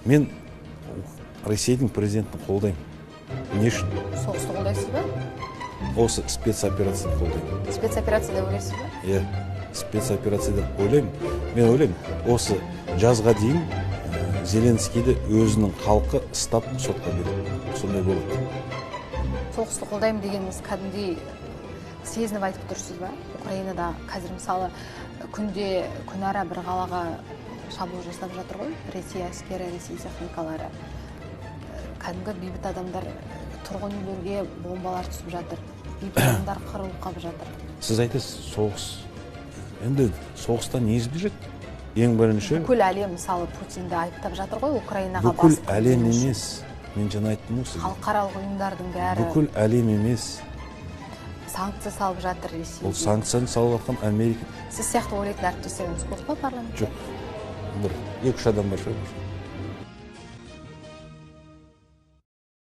Мен Ресейдің президентін қолдаймын. Не үшін? Соғысты қолдайсыз ба? Осы спецоперацияны қолдаймын. Спецоперация деп ойлайсыз ба? Иә, спецоперация деп ойлаймын. Мен ойлаймын, осы жазға дейін Зеленскийді өзінің халқы ұстап сотқа береді. Сондай болады. Соғысты қолдаймын дегеніңіз кәдімгідей сезініп айтып тұрсыз ба? Украинада қазір мысалы күнара бір қалаға шабуыл жасап жатыр ғой. Ресей әскері, Ресей техникалары. Кәдімгі бейбіт адамдар тұрғын үйлерге бомбалар түсіп жатыр. Бейбіт адамдар қырылып қалып жатыр. Сіз айтасыз, соғыс. Енді соғыстан не избежать? Ең бірінші... Бүкіл әлем мысалы Путинді айыптап жатыр ғой, Украинаға бүкіл әлем емес. Мен жаңа айттым ғой сізге. Халықаралық ұйымдардың бәрі. Бүкіл әлем емес. Санкция салып жатыр Ресейге. Ол санкцияны салып жатқан Америка. Сіз сияқты ойлайтын әріптестеріңіз көп па парламентте? Жоқ. Бір 2-3 адам бар шығар.